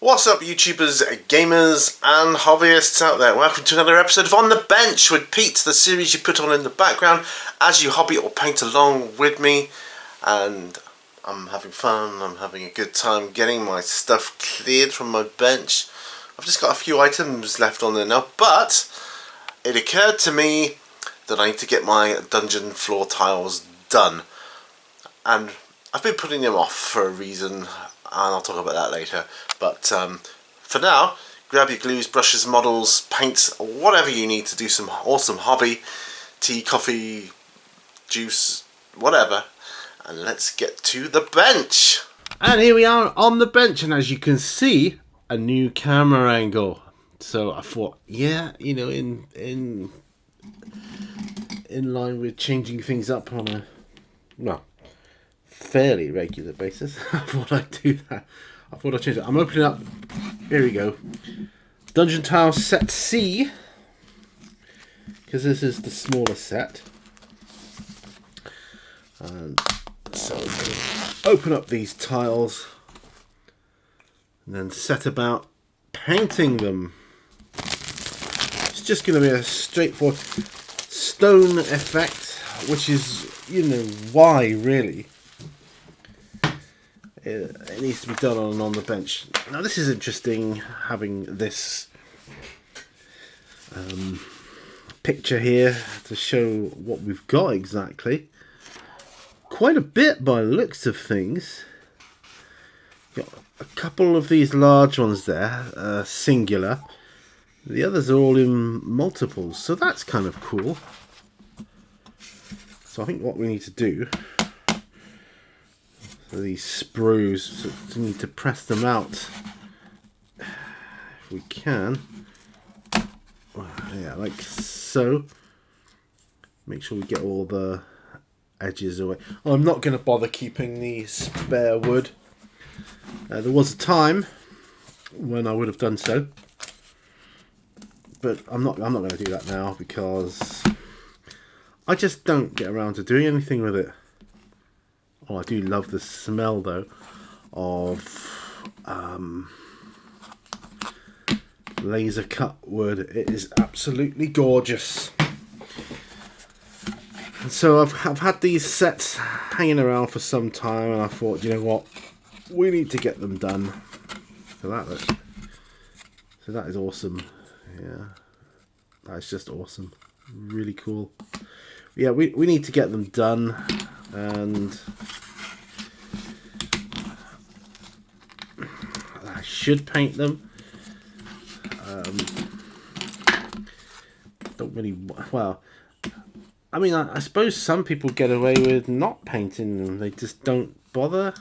What's up, YouTubers, gamers and hobbyists out there? Welcome to another episode of On The Bench with Pete, the series you put on in the background as you hobby or paint along with me. And I'm having fun, I'm having a good time getting my stuff cleared from my bench. I've just got a few items left on there now, but it occurred to me that I need to get my dungeon floor tiles done. And I've been putting them off for a reason, and I'll talk about that later. But for now, grab your glues, brushes, models, paints, whatever you need to do some awesome hobby, tea, coffee, juice, whatever, and let's get to the bench. And here we are on the bench, and as you can see, a new camera angle. So I thought, yeah, you know, in line with changing things up on a, well, fairly regular basis, I thought I'd do that. I thought I'd change it. I'm opening up, here we go, Dungeon Tile Set C, because this is the smaller set. And so I'm going to open up these tiles and then set about painting them. It's just going to be a straightforward stone effect, which is, you know, why really it needs to be done on the bench. Now this is interesting, having this picture here to show what we've got exactly. Quite a bit by the looks of things. Got a couple of these large ones there, singular. The others are all in multiples, so that's kind of cool. So I think what we need to do, so these sprues, so we need to press them out if we can. Yeah, like so. Make sure we get all the edges away. Oh, I'm not going to bother keeping the spare wood. There was a time when I would have done so, but I'm not going to do that now because I just don't get around to doing anything with it. Oh, I do love the smell though of laser cut wood. It is absolutely gorgeous. And so I've had these sets hanging around for some time, and I thought, you know what, we need to get them done. So that is awesome. Yeah, that's just awesome. Really cool. Yeah, we need to get them done, and I should paint them. Don't really, well, I mean, I suppose some people get away with not painting them. They just don't bother.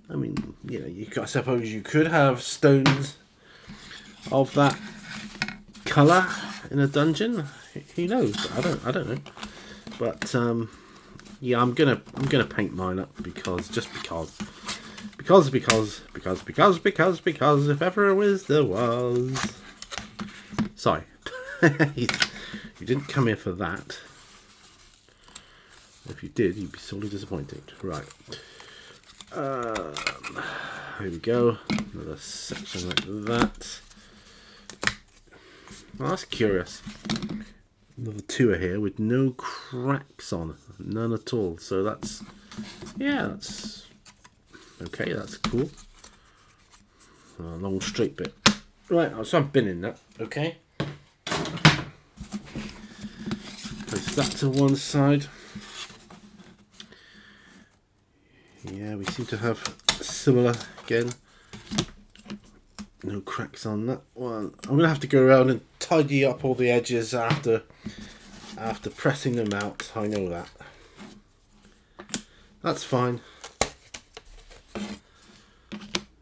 I mean, you know, I suppose you could have stones of that colour in a dungeon. Who knows? I don't know. But yeah, I'm gonna paint mine up because if ever there was. Sorry, you didn't come here for that. If you did, you'd be sorely disappointed. Right. Here we go. Another section like that. Well, that's curious. Another two are here with no cracks on, none at all. So that's, yeah, that's okay. That's cool. A long straight bit. Right, so I'm binning that. Okay. Place that to one side. Yeah, we seem to have similar again. No cracks on that one. I'm gonna have to go around and tidy up all the edges after pressing them out. I know that. That's fine.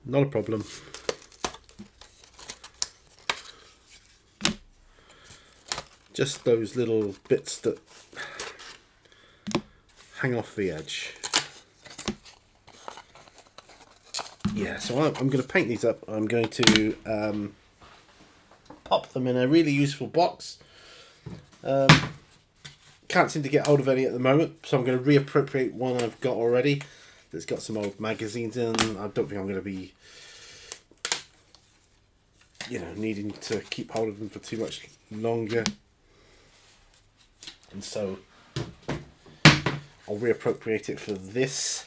Not a problem. Just those little bits that hang off the edge. Yeah, so I'm going to paint these up. I'm going to pop them in a really useful box. Can't seem to get hold of any at the moment, so I'm going to reappropriate one I've got already. that's got some old magazines in. I don't think I'm going to be, needing to keep hold of them for too much longer. And so I'll reappropriate it for this.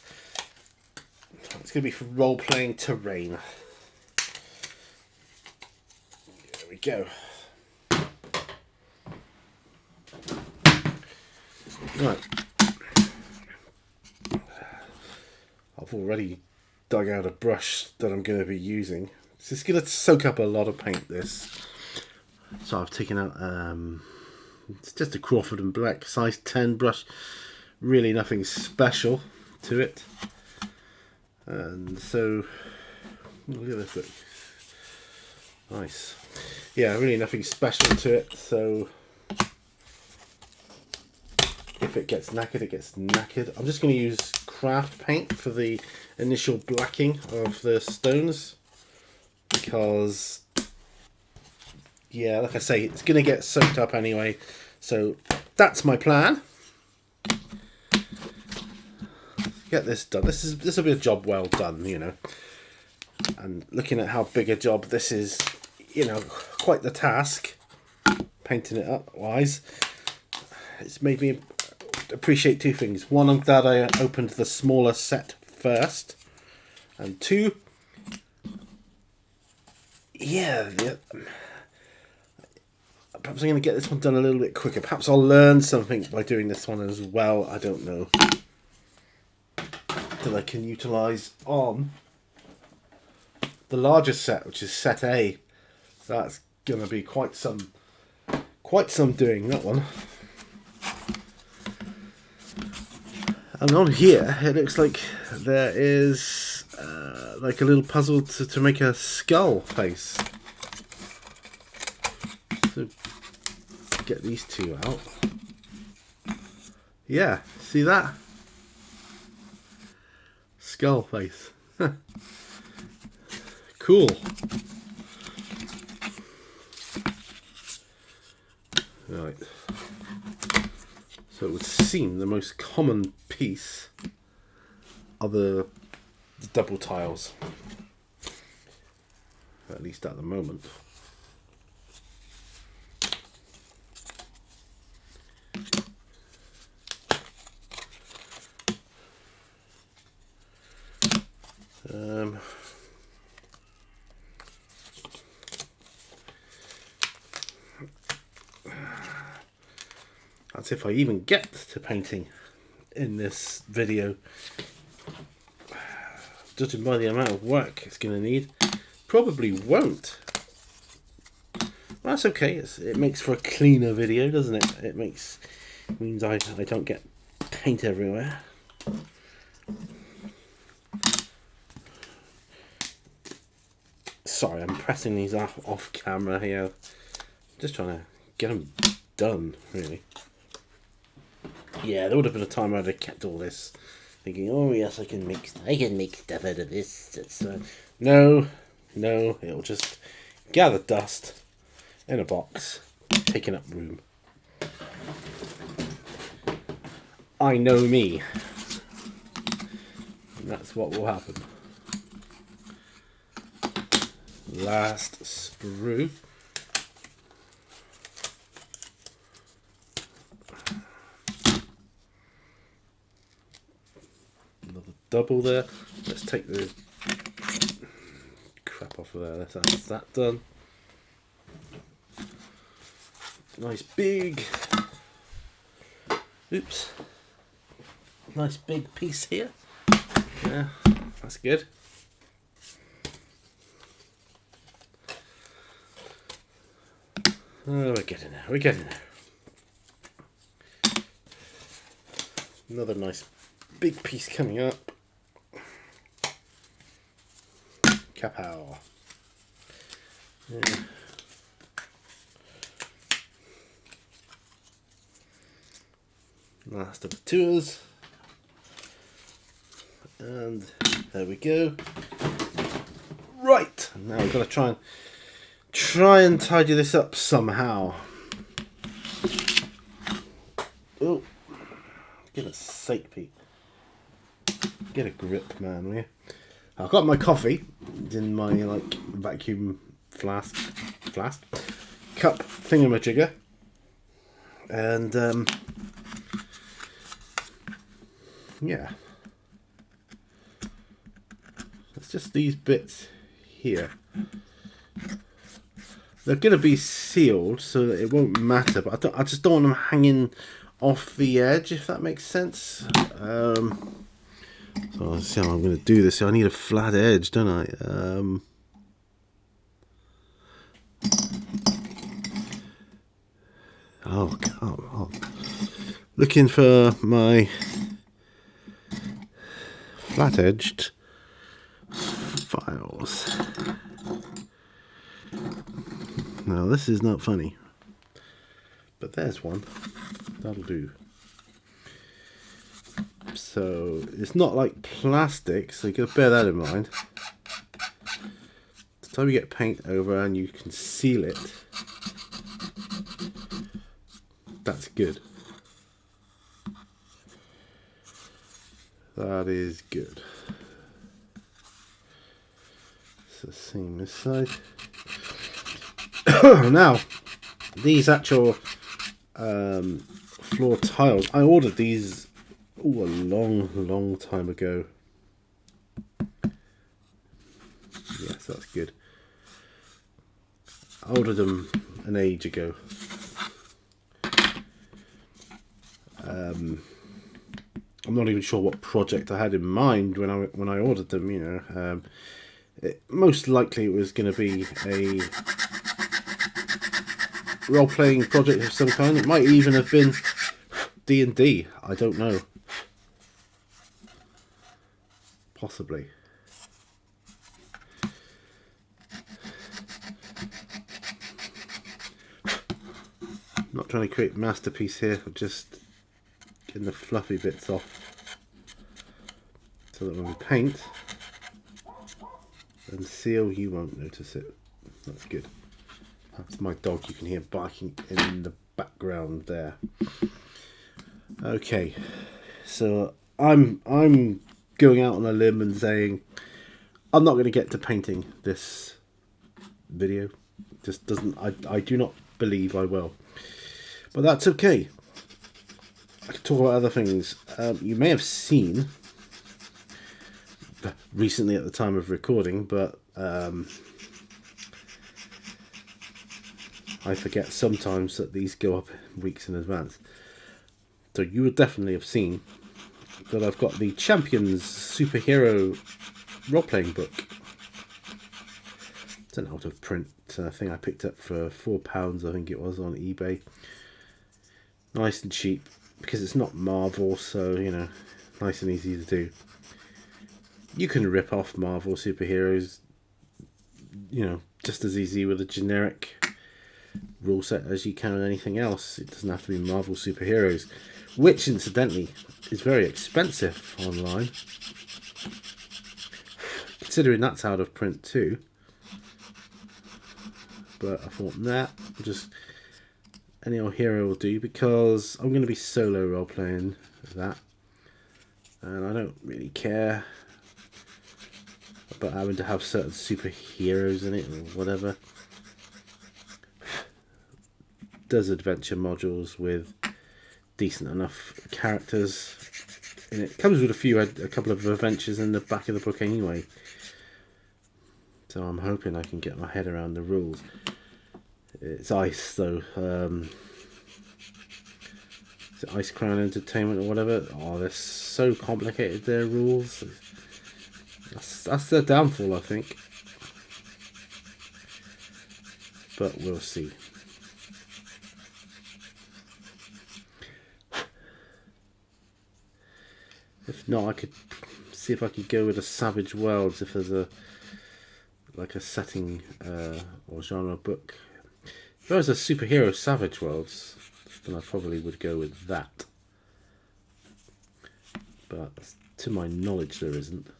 It's going to be for role-playing terrain. There we go. Right. I've already dug out a brush that I'm going to be using. It's going to soak up a lot of paint, this. So I've taken out, it's just a Crawford and Black size 10 brush. Really nothing special to it. And so, look at this, look. Nice. Yeah, really nothing special to it, so if it gets knackered, it gets knackered. I'm just going to use craft paint for the initial blacking of the stones, because, yeah, like I say, it's going to get soaked up anyway, so that's my plan. Get this done. This will be a job well done, and looking at how big a job this is, quite the task, painting it up wise. It's made me appreciate two things. One, I'm glad I opened the smaller set first, and two, perhaps I'm going to get this one done a little bit quicker. Perhaps I'll learn something by doing this one as well. I don't know. That I can utilise on the larger set, which is set A. That's going to be quite some doing, that one. And on here, it looks like there is like a little puzzle to make a skull face. So get these two out. Yeah, see that? Skull face. Cool. Right. So it would seem the most common piece are the double tiles. At least at the moment. That's if I even get to painting in this video. Judging by the amount of work it's going to need, probably won't. Well, that's okay. It makes for a cleaner video, doesn't it? It means I don't get paint everywhere. Sorry, I'm pressing these off camera here. Just trying to get them done, really. Yeah, there would have been a time where I'd have kept all this, thinking, oh yes, I can make stuff out of this. No, it'll just gather dust in a box, taking up room. I know me. And that's what will happen. Last sprue. Another double there. Let's take the crap off of there. Let's have that done. Nice big. Oops. Nice big piece here. Yeah, that's good. Oh, we're getting there. Another nice big piece coming up. Kapow. Yeah. Last of the tours. And there we go. Right, now we've got to try and tidy this up somehow. Oh, goodness sake, Pete. Get a grip, man, will you? I've got my coffee. It's in my vacuum flask cup thingamajigger, and yeah, it's just these bits here. They're going to be sealed so that it won't matter, but I just don't want them hanging off the edge, if that makes sense. So let's see how I'm going to do this. So I need a flat edge, don't I? Oh, come on. Looking for my flat-edged files. Now, this is not funny, but there's one. That'll do. So, it's not like plastic, so you gotta bear that in mind. The time you get paint over and you can seal it, that's good. That is good. So, same this side. Now, these actual floor tiles, I ordered these a long time ago. Yes, that's good. I ordered them an age ago. I'm not even sure what project I had in mind when I ordered them. You know, most likely it was going to be a role-playing project of some kind. It might even have been D&D. I don't know. Possibly. I'm not trying to create a masterpiece here. I'm just getting the fluffy bits off so that when we paint and seal, you won't notice it. That's good. That's my dog, you can hear barking in the background there. Okay, so I'm going out on a limb and saying I'm not going to get to painting this video. Just doesn't. I do not believe I will, but that's okay. I can talk about other things. You may have seen recently at the time of recording, but I forget sometimes that these go up weeks in advance. So you would definitely have seen that I've got the Champions superhero role-playing book. It's an out-of-print thing I picked up for £4, I think it was, on eBay. Nice and cheap, because it's not Marvel, so, you know, nice and easy to do. You can rip off Marvel superheroes, you know, just as easy with a generic rule set as you can with anything else. It doesn't have to be Marvel superheroes, which incidentally is very expensive online, considering that's out of print too. But I thought, nah, just any old hero will do, because I'm going to be solo role playing that, and I don't really care about having to have certain superheroes in it or whatever. Does adventure modules with decent enough characters in it. Comes with a couple of adventures in the back of the book anyway, so I'm hoping I can get my head around the rules. It's Ice though. Is it Ice Crown Entertainment or whatever? Oh, they're so complicated, their rules. That's their downfall, I think, but we'll see. If not, I could see if I could go with a Savage Worlds if there's a setting or genre book. If there was a superhero Savage Worlds, then I probably would go with that. But to my knowledge, there isn't.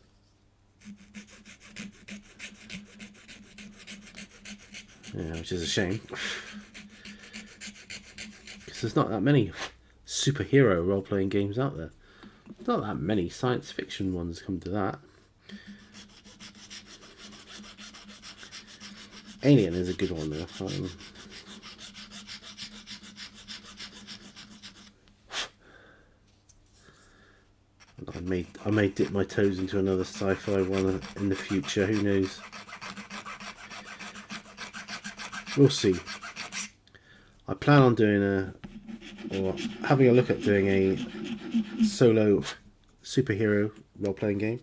Yeah, which is a shame, because there's not that many superhero role-playing games out there. Not that many science fiction ones come to that. Alien is a good one though. I may dip my toes into another sci-fi one in the future. Who knows? We'll see. I plan on doing having a look at doing a solo superhero role-playing game,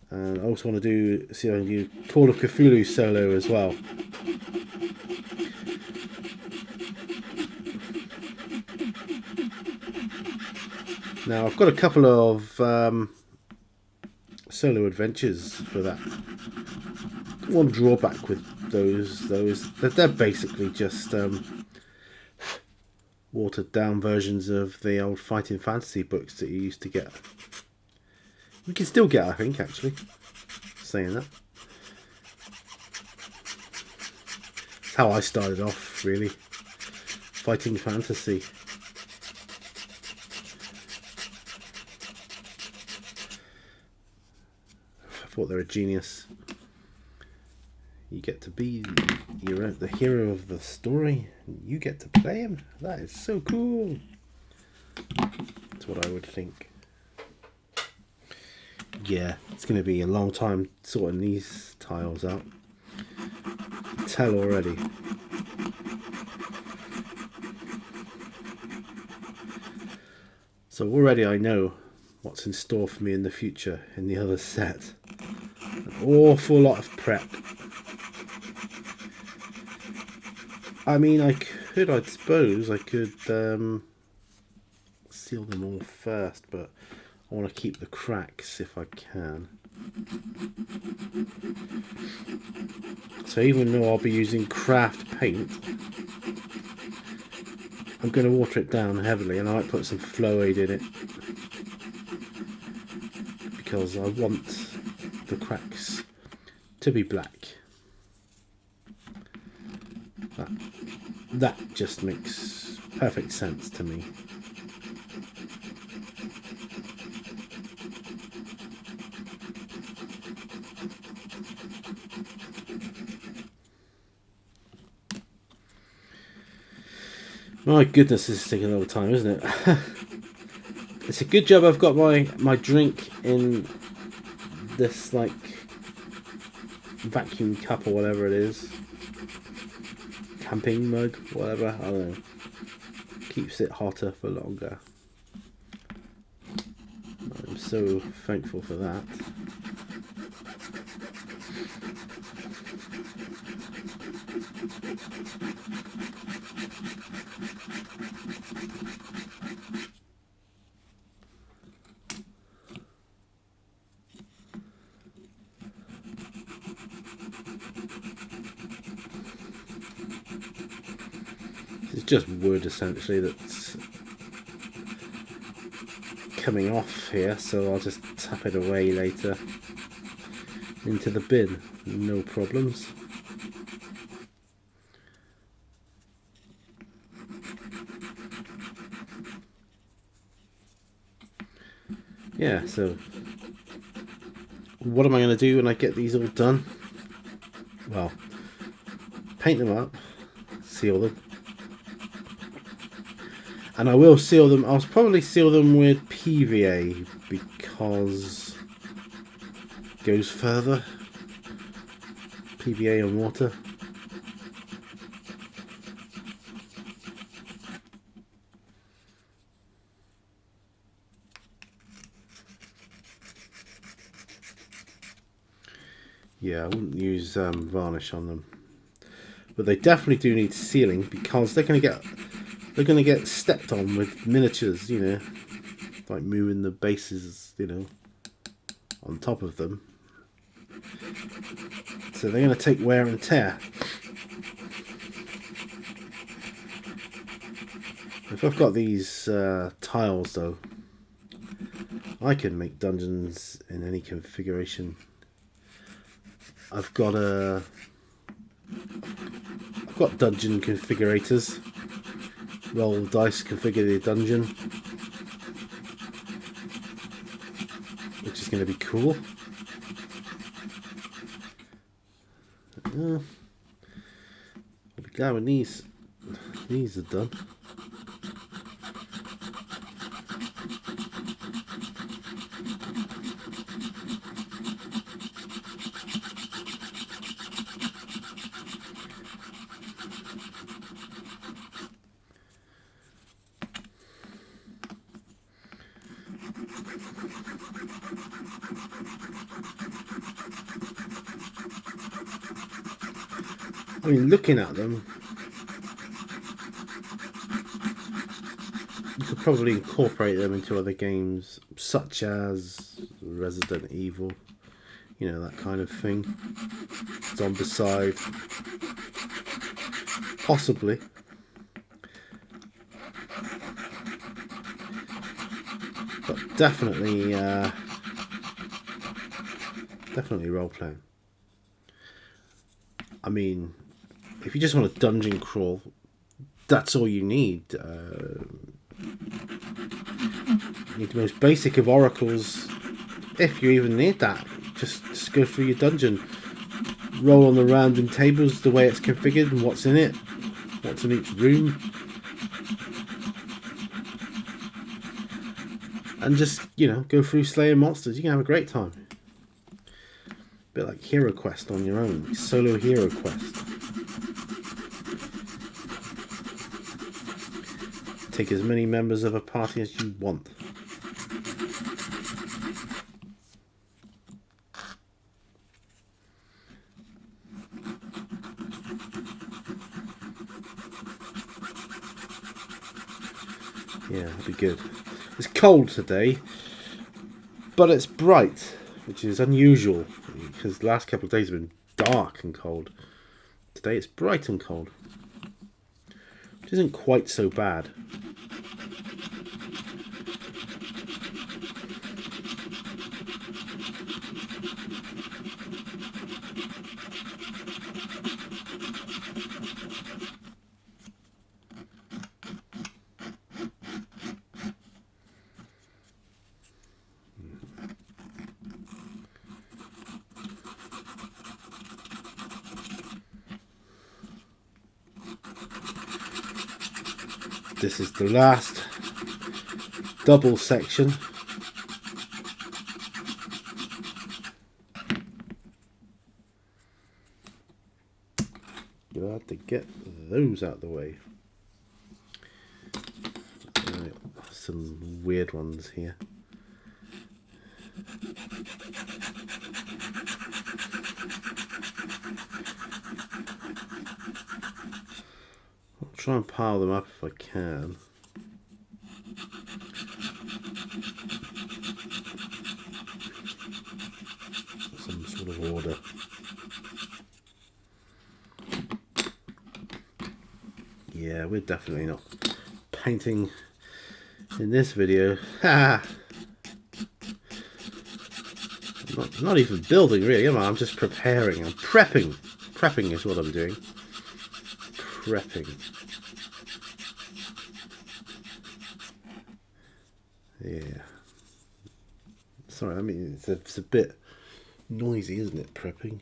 and I also want to see if I can do Call of Cthulhu solo as well. Now I've got a couple of solo adventures for that. One drawback with those that they're basically just watered down versions of the old fighting fantasy books that you used to get. You can still get, I think, actually. Saying that. That's how I started off, really. Fighting fantasy. I thought they were a genius. You get to be the hero of the story, and you get to play him. That is so cool. That's what I would think. Yeah, it's going to be a long time sorting these tiles out. I can tell already. So already I know what's in store for me in the future in the other set. An awful lot of prep. I mean, I suppose I could seal them all first, but I want to keep the cracks if I can. So even though I'll be using craft paint, I'm going to water it down heavily, and I might put some flow aid in it because I want the cracks to be black. That just makes perfect sense to me. My goodness, this is taking a lot of time, isn't it? It's a good job I've got my drink in this like vacuum cup or whatever it is. Camping mug, whatever, I don't know. Keeps it hotter for longer. I'm so thankful for that. It's just wood essentially that's coming off here, so I'll just tap it away later into the bin, no problems. Yeah, so what am I going to do when I get these all done? Well, paint them up, seal them. And I will seal them. I'll probably seal them with PVA because it goes further. PVA and water. Yeah, I wouldn't use varnish on them, but they definitely do need sealing because they're going to get stepped on with miniatures, you know, like moving the bases, you know, on top of them. So they're going to take wear and tear. If I've got these tiles though, I can make dungeons in any configuration. I've got dungeon configurators. Roll dice, configure the dungeon. going to be cool. I'll be glad when these are done. I mean, looking at them, you could probably incorporate them into other games, such as Resident Evil, you know, that kind of thing. Zombicide, possibly. But definitely role playing. I mean, if you just want a dungeon crawl, that's all you need. You need the most basic of oracles, if you even need that. Just go through your dungeon, roll on the random tables the way it's configured and what's in it, what's in each room, and just, you know, go through slaying monsters. You can have a great time. A bit like Hero Quest on your own, solo Hero Quest. Take as many members of a party as you want. Yeah, that'd be good. It's cold today, but it's bright, which is unusual because the last couple of days have been dark and cold. Today it's bright and cold, which isn't quite so bad. This is the last double section. You'll have to get those out of the way. Right, some weird ones here. I'll try and pile them up if I can. Some sort of order. Yeah, we're definitely not painting in this video. Not even building, really, am I? I'm just preparing. I'm prepping. Prepping is what I'm doing. Prepping. Yeah. Sorry, I mean, it's a bit noisy, isn't it, prepping?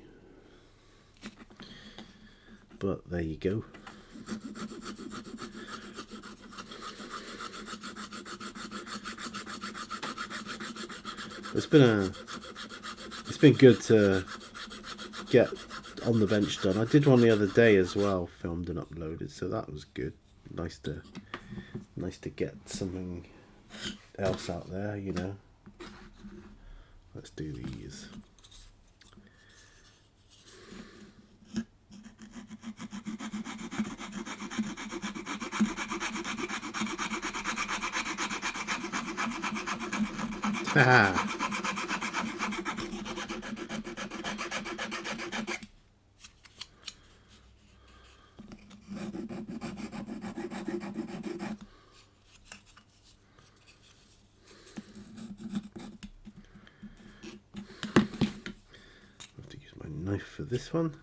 But there you go. It's been good to get On the Bench done. I did one the other day as well, filmed and uploaded, so that was good. Nice to get something else out there, you know. Let's do these. Haha. I have to use my knife for this one.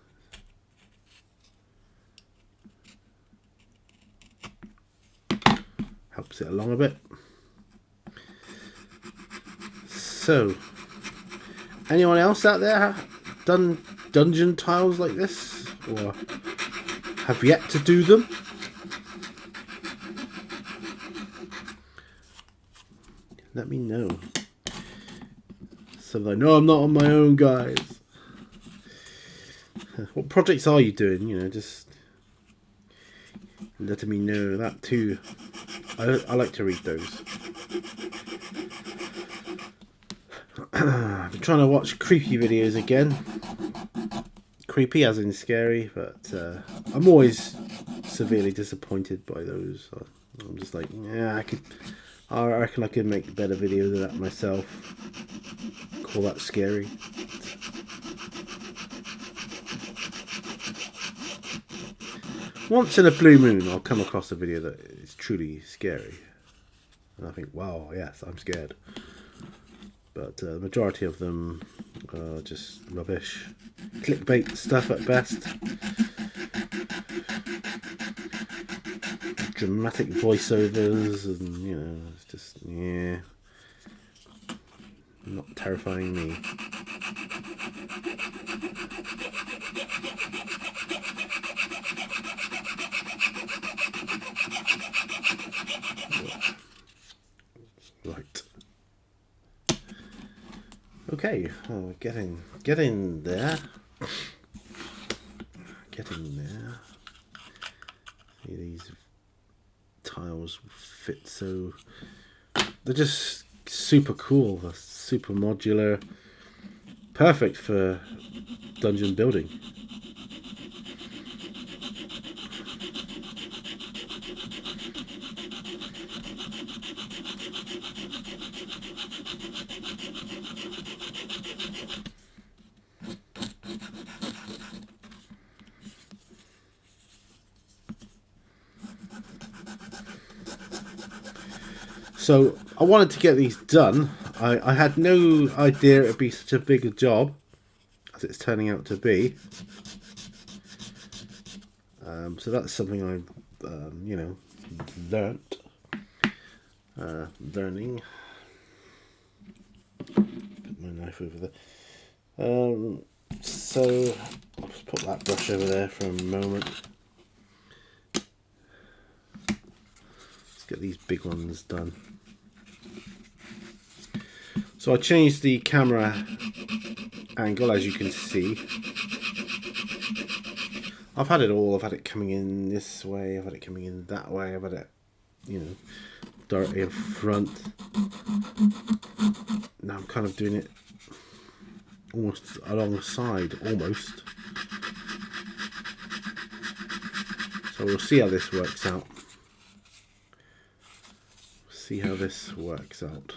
Helps it along a bit. So, Anyone else out there done dungeon tiles like this, or have yet to do them? Let me know. So like, no, I'm not on my own, guys. What projects are you doing? You know, just letting me know that too. I like to read those. I've been trying to watch creepy videos again. Creepy as in scary, but I'm always severely disappointed by those. I'm just like, yeah, I reckon I could make better videos of that myself. Call that scary. Once in a blue moon, I'll come across a video that is truly scary. And I think, wow, yes, I'm scared. But the majority of them are just rubbish. Clickbait stuff at best. Dramatic voiceovers, and you know, it's just, yeah, not terrifying me. Right. Okay, well, we're getting there. Getting there. See, these tiles fit so... They're just super cool. They're super modular. Perfect for dungeon building. So I wanted to get these done. I had no idea it would be such a big a job as it's turning out to be. So that's something I, you know, learnt. Learning. Put my knife over there. So I'll just put that brush over there for a moment. Let's get these big ones done. So I changed the camera angle, as you can see. I've had it all. I've had it coming in this way. I've had it coming in that way. I've had it, you know, directly in front. Now I'm kind of doing it almost alongside, almost. So we'll see how this works out. See how this works out.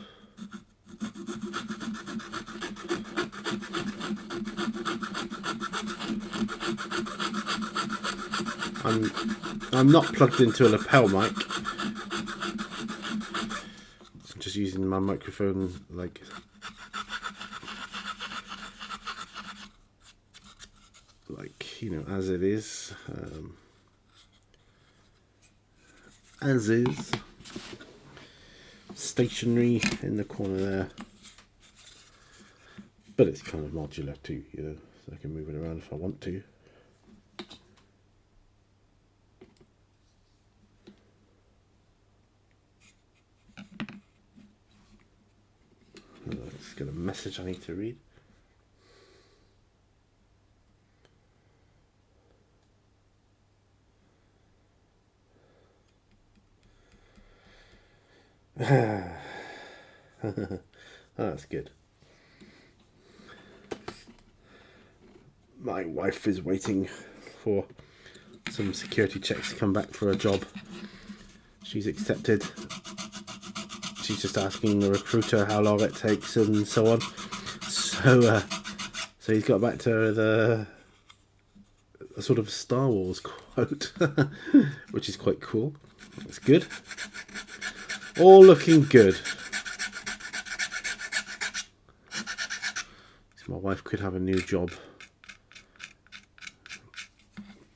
I'm not plugged into a lapel mic. I'm just using my microphone like you know, as it is. As is. Stationary in the corner there. But it's kind of modular too, you know, so I can move it around if I want to. Let's get a message I need to read. Oh, that's good. My wife is waiting for some security checks to come back for a job. She's accepted. She's just asking the recruiter how long it takes and so on. So he's got back to her with a sort of Star Wars quote, which is quite cool. That's good. All looking good. So my wife could have a new job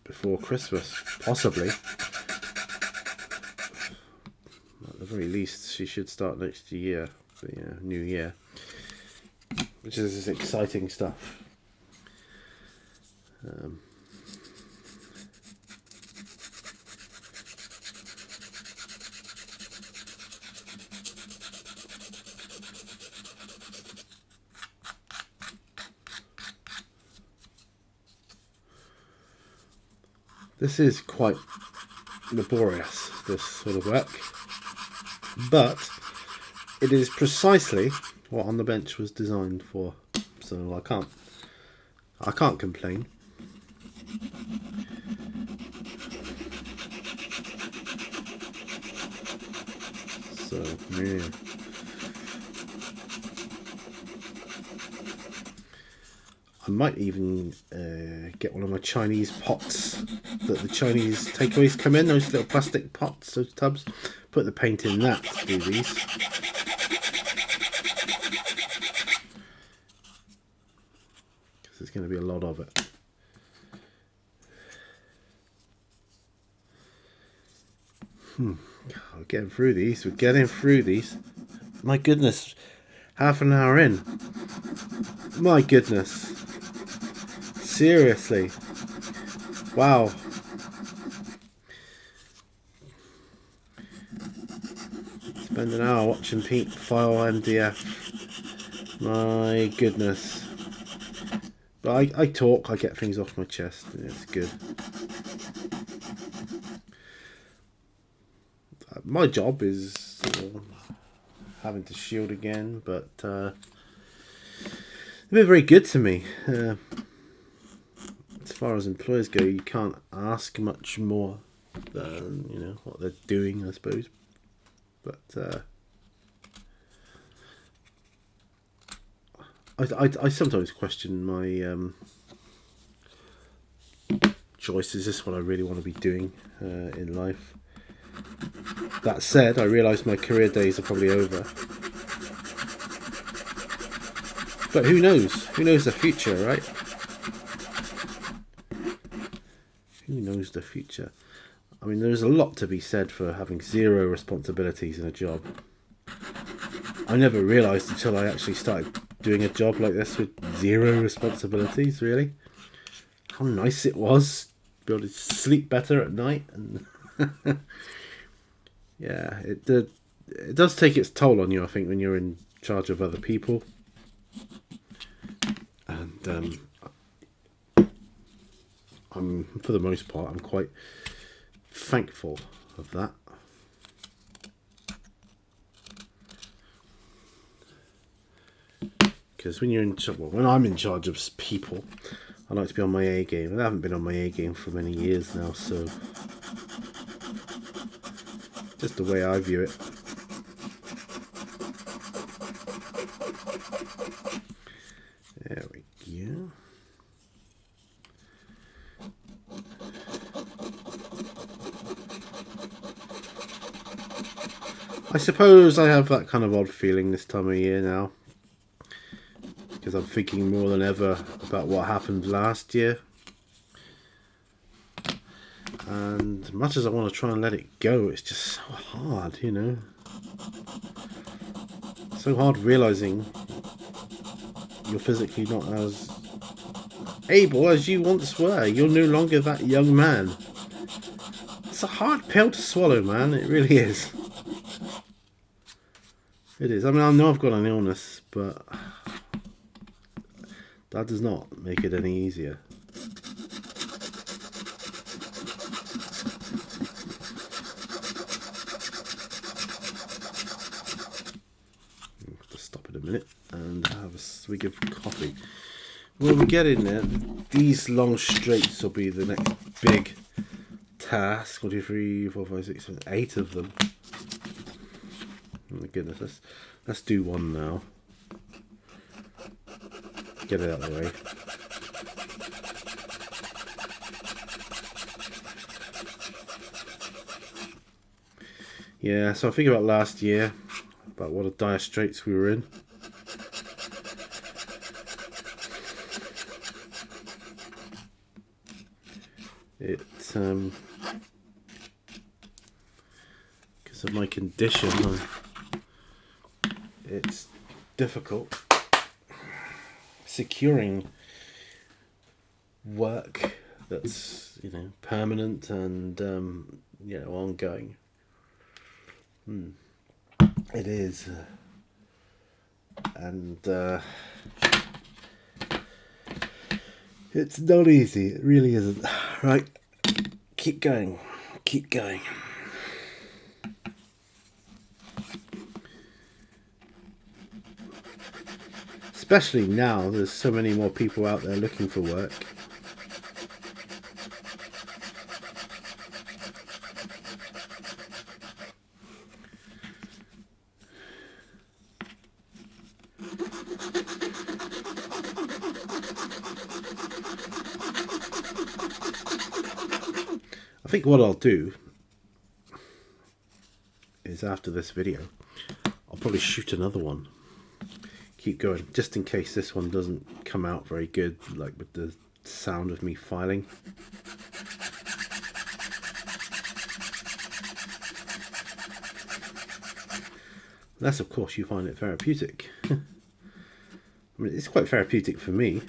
before Christmas, possibly. At the very least, she should start next year, the new year. which is exciting stuff. This is quite laborious, this sort of work, but it is precisely what On the Bench was designed for, so I can't complain. So yeah. I might even get one of my Chinese pots that the Chinese takeaways come in, those little plastic pots, those tubs. Put the paint in that to do these. Because there's going to be a lot of it. We're getting through these. We're getting through these. My goodness. Half an hour in. My goodness. Seriously. Wow. Spend an hour watching Pete file MDF. My goodness. But I talk, I get things off my chest, and it's good. My job is having to shield again, but they've been very good to me. As far as employers go, you can't ask much more than what they're doing, I suppose. But I sometimes question my choice. Is this what I really want to be doing in life? That said, I realise my career days are probably over. But who knows? Who knows the future, right? Who knows the future? I mean, there's a lot to be said for having zero responsibilities in a job. I never realised until I actually started doing a job like this with zero responsibilities, really. How nice it was to be able to sleep better at night. And yeah, it does take its toll on you, I think, when you're in charge of other people. And for the most part, I'm quite thankful of that. Because when you're when I'm in charge of people, I like to be on my A game. And I haven't been on my A game for many years now, so just the way I view it. There we go. I suppose I have that kind of odd feeling this time of year now, because I'm thinking more than ever about what happened last year. And much as I want to try and let it go, it's just so hard, So hard realising you're physically not as able as you once were. You're no longer that young man. It's a hard pill to swallow, man. It really is. It is. I mean, I know I've got an illness, but that does not make it any easier. I'll have to stop in a minute and have a swig of coffee. When we get in there, these long straights will be the next big task. 1, 2, 3, 4, 5, 6, 7, 8 of them. Oh my goodness, let's do one now. Get it out of the way. Yeah, so I think about last year, about what a dire straits we were in. It's because of my condition, it's difficult. securing work that's, you know, permanent and you know, ongoing. It is, and it's not easy. It really isn't. Right, keep going, keep going. Especially now, there's so many more people out there looking for work. I think what I'll do is, after this video, I'll probably shoot another one. Keep going, just in case this one doesn't come out very good, like with the sound of me filing. Unless, of course, you find it therapeutic. I mean, it's quite therapeutic for me.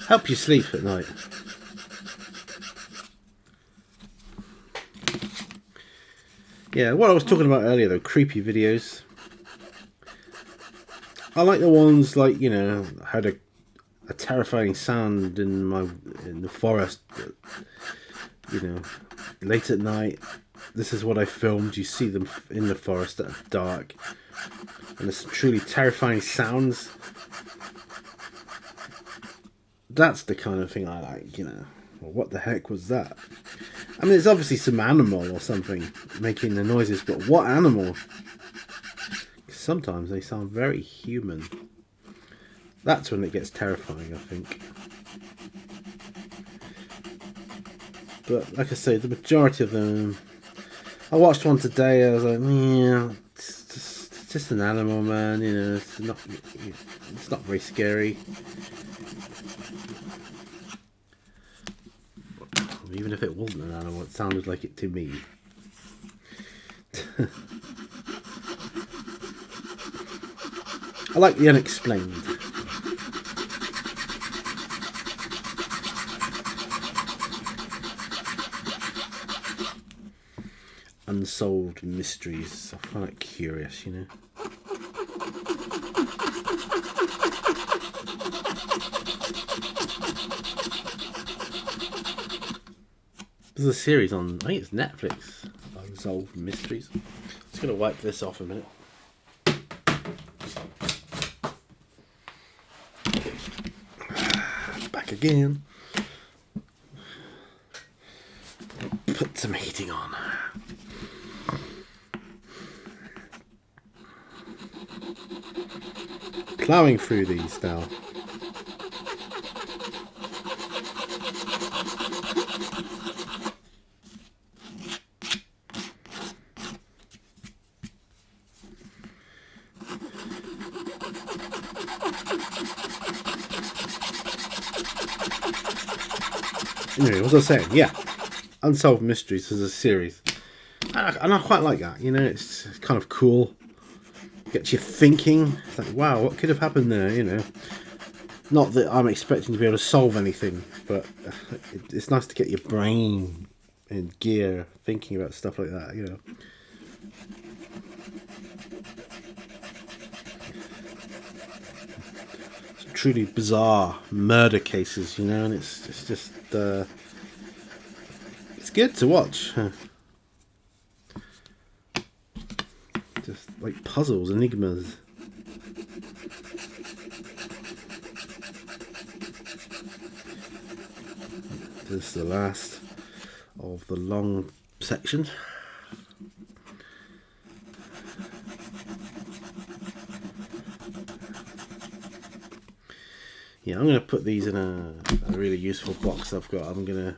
Help you sleep at night. Yeah, what I was talking about earlier, though, creepy videos. I like the ones like, you know, had a terrifying sound in the forest. You know, late at night. This is what I filmed. You see them in the forest at dark, and it's truly terrifying sounds. That's the kind of thing I like, you know. Well, what the heck was that? I mean, it's obviously some animal or something making the noises, but what animal? Sometimes they sound very human. That's when it gets terrifying, I think. But like I say, the majority of them... I watched one today, I was like, yeah, it's just an animal, man, you know, it's not very scary. Even if it wasn't an animal, it sounded like it to me. I like the unexplained. Unsolved mysteries. I find it curious, you know. There's a series on, I think it's Netflix, Unsolved Mysteries. I'm just going to wipe this off a minute. Back again. Put some heating on. Ploughing through these now. Anyway, what was I saying? Yeah, Unsolved Mysteries is a series, and I quite like that. You know, it's kind of cool. Gets you thinking. It's like, wow, what could have happened there? You know, not that I'm expecting to be able to solve anything, but it's nice to get your brain in gear thinking about stuff like that. You know. Some truly bizarre murder cases, you know, and it's just it's good to watch. Just like puzzles, enigmas. This is the last of the long section. Yeah, I'm going to put these in a really useful box I've got. I'm going to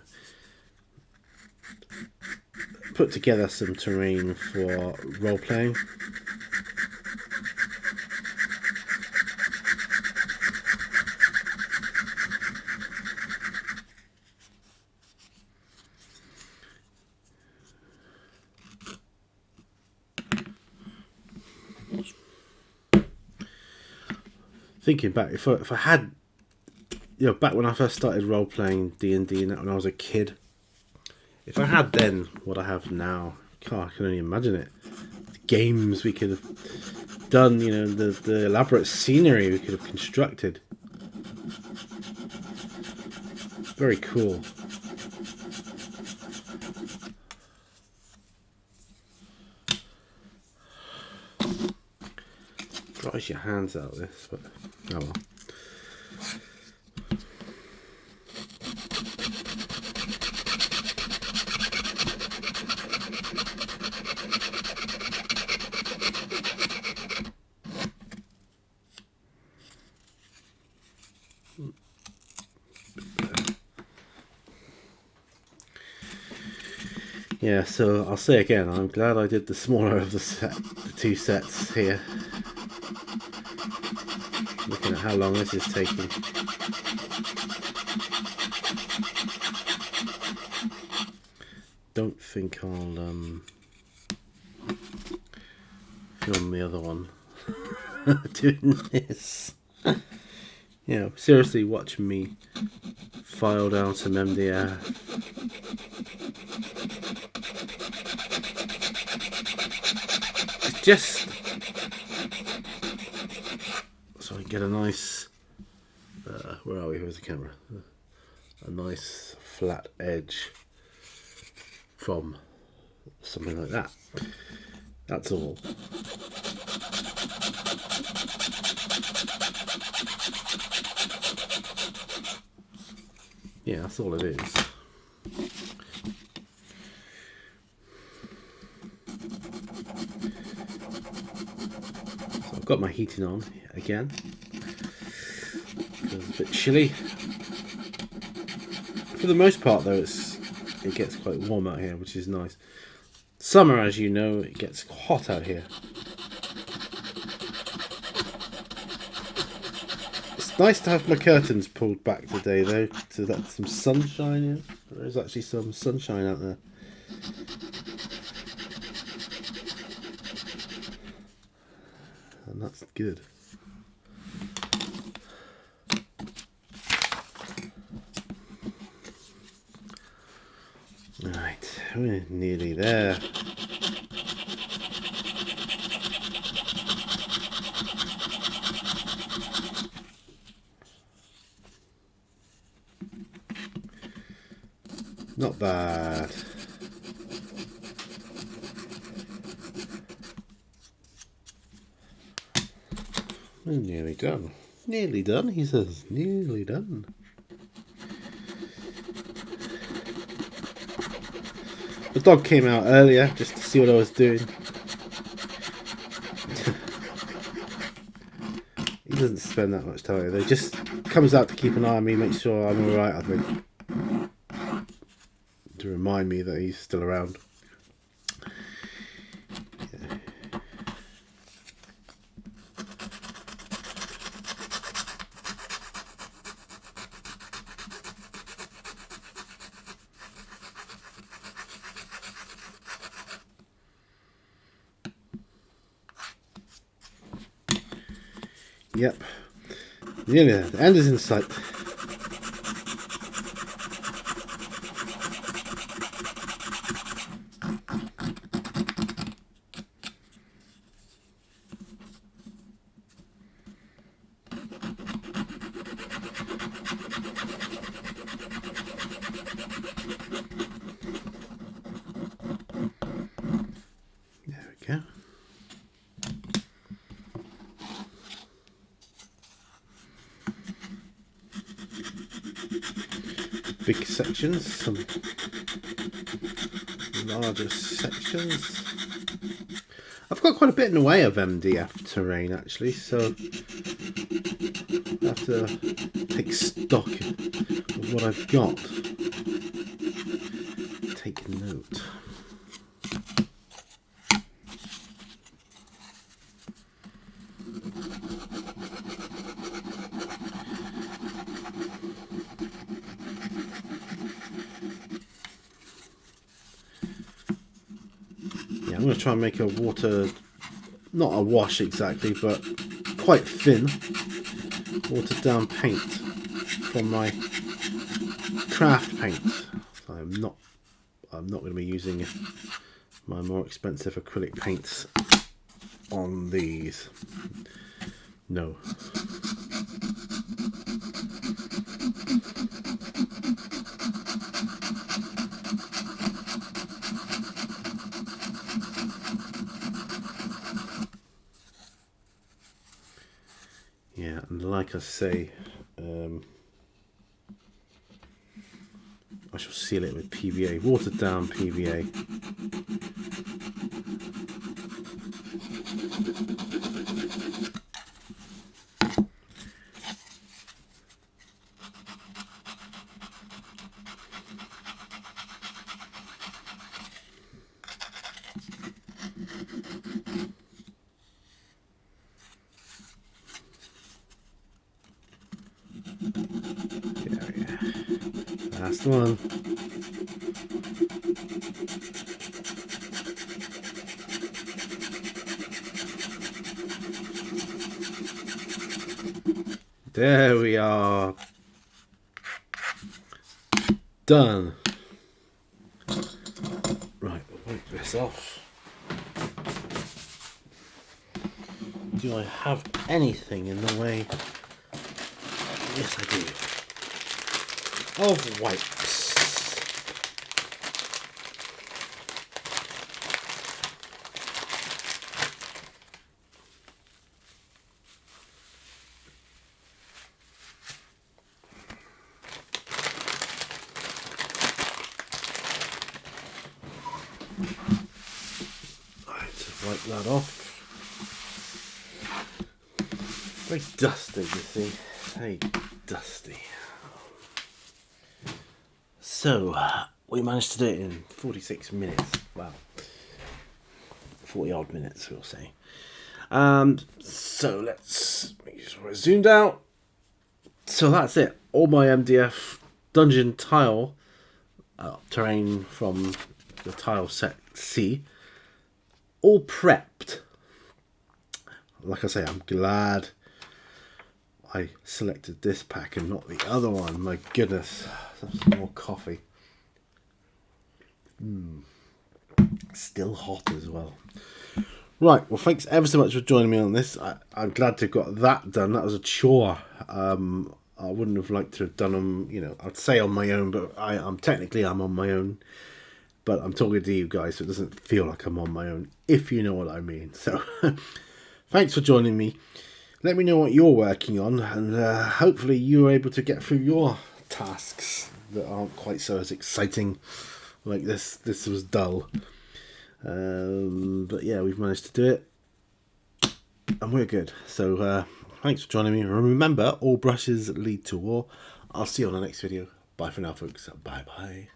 put together some terrain for role-playing. thinking back, if I had, back when I first started role playing D&D and that when I was a kid, if I had then what I have now, God, I can only imagine it. The games we could have done, the elaborate scenery we could have constructed. Very cool. Dries your hands out of this, but oh well. Yeah, so I'll say again, I'm glad I did the smaller of the two sets here. Looking at how long this is taking. Don't think I'll film the other one doing this. Seriously, watch me file down some MDF. Just so I can get a nice where are we? Where's the camera? A nice flat edge from something like that. That's all. Yeah, that's all it is. Got my heating on again. It's a bit chilly. For the most part, though, it gets quite warm out here, which is nice. Summer, as you know, it gets hot out here. It's nice to have my curtains pulled back today, though, to let some sunshine in. There is actually some sunshine out there. And that's good. Right, we're nearly there. Not bad. We're nearly done. Nearly done, he says. Nearly done. The dog came out earlier just to see what I was doing. He doesn't spend that much time though. Just comes out to keep an eye on me, make sure I'm alright, I think. To remind me that he's still around. Yep. Nearly there. The end is in sight. There we go. Big sections, some larger sections. I've got quite a bit in the way of MDF terrain actually, so I have to take stock of what I've got. Take note. I'm going to try and make a water, not a wash exactly, but quite thin. watered down paint from my craft paint. So I'm not going to be using my more expensive acrylic paints on these. No. Yeah, and like I say, I shall seal it with PVA, watered down PVA. Last one. There we are. Done. Right, we'll wipe this off. Do I have anything in the way? Yes, I do. Of wipes. Right, just wipe that off. Very dusty, you see. Very dusty. So, we managed to do it in 46 minutes. Wow. 40 odd minutes, we'll say. So, let's make sure it's zoomed out. So, that's it. All my MDF dungeon tile terrain from the tile set C. All prepped. Like I say, I'm glad I selected this pack and not the other one. My goodness. Some more coffee. Still hot as well. Right, well, thanks ever so much for joining me on this. I'm glad to have got that done. That was a chore. I wouldn't have liked to have done them, you know, I'd say on my own, but I'm technically on my own. But I'm talking to you guys, so it doesn't feel like I'm on my own, if you know what I mean. So, thanks for joining me. Let me know what you're working on, and hopefully you're able to get through your tasks that aren't quite so as exciting like this. This was dull. But yeah, we've managed to do it. And we're good. So, thanks for joining me. Remember, all brushes lead to war. I'll see you on the next video. Bye for now, folks. Bye-bye.